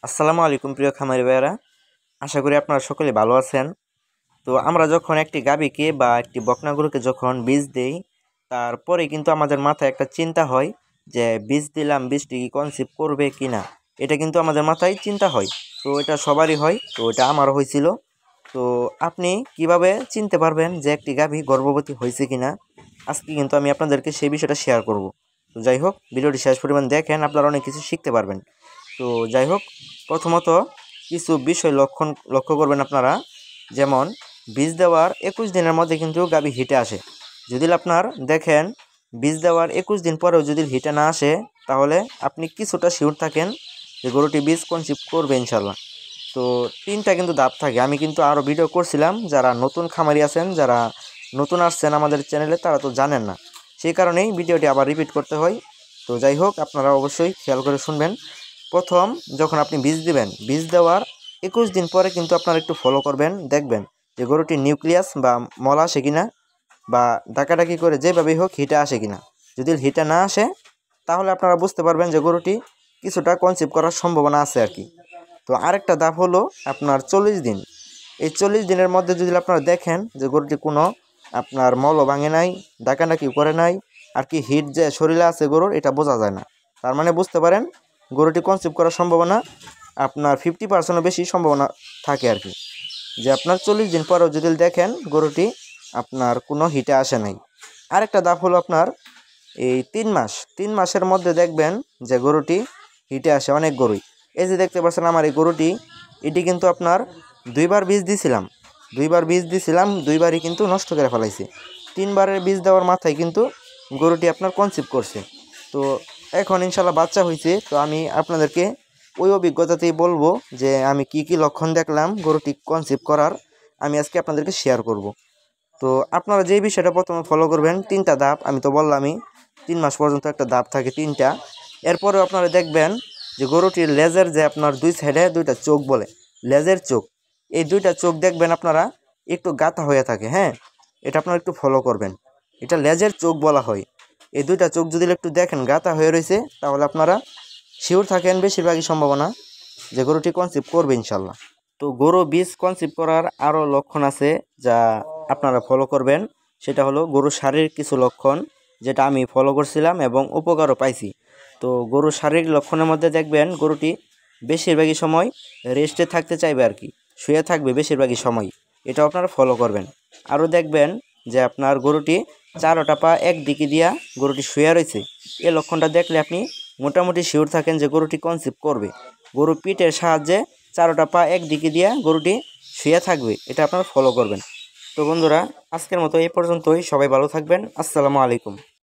আসসালামু আলাইকুম প্রিয় খামারি ভাইয়েরা, আশা করি আপনারা সকলে ভালো আছেন। তো আমরা যখন একটি গাভীকে বা একটি বকনা গরুকে যখন বীজ দেই, তারপরে কিন্তু আমাদের মাথায় একটা চিন্তা হয় যে বীজ দিলাম, বীজটি কি কনসিভ করবে কি না। এটা কিন্তু আমাদের মাথায় চিন্তা হয়। তো এটা সবারই হয়, তো এটা আমারও হয়েছিল। তো আপনি কিভাবে চিনতে পারবেন যে একটি গাভী গর্ভবতী হয়েছে কিনা, আজকে কিন্তু আমি আপনাদেরকে সেই বিষয়টা শেয়ার করব। তো যাই হোক, ভিডিওটি শেষ পরিমাণ দেখেন, আপনারা অনেক কিছু শিখতে পারবেন। তো যাই হোক, প্রথমত কিছু বিষয় লক্ষ্য করবেন আপনারা। যেমন বীজ দেওয়ার 21 দিনের মধ্যে কিন্তু গাভী হিটে আসে। যদি আপনার দেখেন বীজ দেওয়ার 21 দিন পরেও যদি হিটে না আসে, তাহলে আপনি কিছুটা শিওর থাকেন যে গরুটি বীজ কনসিভ করবে ইনশাল্লাহ। তো তিনটা কিন্তু ধাপ থাকে। আমি কিন্তু আরও ভিডিও করছিলাম, যারা নতুন খামারি আছেন, যারা নতুন আসছেন আমাদের চ্যানেলে, তারা তো জানেন না, সেই কারণেই ভিডিওটি আবার রিপিট করতে হয়। তো যাই হোক, আপনারা অবশ্যই খেয়াল করে শুনবেন। প্রথম যখন আপনি বীজ দিবেন, বীজ দেওয়ার 21 দিন পরে কিন্তু আপনারা একটু ফলো করবেন, দেখবেন যে গরুটির নিউক্লিয়াস বা মল আসে কিনা, বা ডাকাডাকি করে যেভাবেই হোক হিটে আসে কিনা। যদি হিটে না আসে, তাহলে আপনারা বুঝতে পারবেন যে গরুটি কিছুটা কনসিভ করার সম্ভাবনা আছে আর কি। তো আরেকটা ধাপ হলো আপনার 40 দিন। এই 40 দিনের মধ্যে যদি আপনারা দেখেন যে গরুটি কোনো আপনার মলও ভাঙে নাই, ডাকাডাকি করে নাই, আর কি হিট যে শরীরে আছে গরুর, এটা বোঝা যায় না। তার মানে বুঝতে পারেন গরুটি কনসিভ করার সম্ভাবনা আপনার 50%-ও বেশি সম্ভাবনা থাকে আর কি। যে আপনার 40 দিন পরেও যদি দেখেন গরুটি আপনার কোনো হিটে আসে নাই। আরেকটা ধাপ হলো আপনার এই 3 মাসের মধ্যে দেখবেন যে গরুটি হিটে আসে অনেক গরুই। এই যে দেখতে পাচ্ছেন আমার এই গরুটি, এটি কিন্তু আপনার দুইবার বীজ দিছিলাম, দুইবারই কিন্তু নষ্ট করে ফেলাইছে। 3বারের বীজ দেওয়ার মাথায় কিন্তু গরুটি আপনার কনসিভ করছে। তো এখন ইনশাল্লাহ বাচ্চা হয়েছে। তো আমি আপনাদেরকে ওই অভিজ্ঞতাতেই বলবো যে আমি কি কি লক্ষণ দেখলাম গরুটি কনসিভ করার, আমি আজকে আপনাদেরকে শেয়ার করব। তো আপনারা যেই বিষয়টা প্রথমে ফলো করবেন, 3টা ধাপ আমি তো বললামই, 3 মাস পর্যন্ত একটা ধাপ থাকে 3টা। এরপরে আপনারা দেখবেন যে গরুটির লেজের যে আপনার 2 সাইডে 2টা চোখ বলে, লেজের চোখ, এই 2টা চোখ দেখবেন আপনারা একটু গাঁথা হয়ে থাকে। হ্যাঁ, এটা আপনারা একটু ফলো করবেন, এটা লেজের চোখ বলা হয়। এই 2টা চোখ যদি একটু দেখেন গাঁথা হয়ে রয়েছে, তাহলে আপনারা শিওর থাকেন বেশিরভাগই সম্ভাবনা যে গরুটি কনসিভ করবে ইনশাল্লাহ। তো গরু বীজ কনসিভ করার আরও লক্ষণ আছে যা আপনারা ফলো করবেন। সেটা হলো গরুর শারীরিক কিছু লক্ষণ, যেটা আমি ফলো করছিলাম এবং উপকারও পাইছি। তো গরুর শারীরিক লক্ষণের মধ্যে দেখবেন গরুটি বেশিরভাগই সময় রেস্টে থাকতে চাইবে আর কি, শুয়ে থাকবে বেশিরভাগই সময়। এটা আপনারা ফলো করবেন। আরও দেখবেন যে আপনার গরুটি 4টা পা একদিকে দিয়া গরুটি শুয়ে রয়েছে। এই লক্ষণটা দেখলে আপনি মোটামুটি শিওর থাকেন যে গরুটি কনসিভ করবে। গরু পিঠের সাহায্যে 4টা পা একদিকে দিয়া গরুটি শুয়ে থাকবে, এটা আপনারা ফলো করবেন। তো বন্ধুরা, আজকের মতো এই পর্যন্তই। সবাই ভালো থাকবেন। আসসালামু আলাইকুম।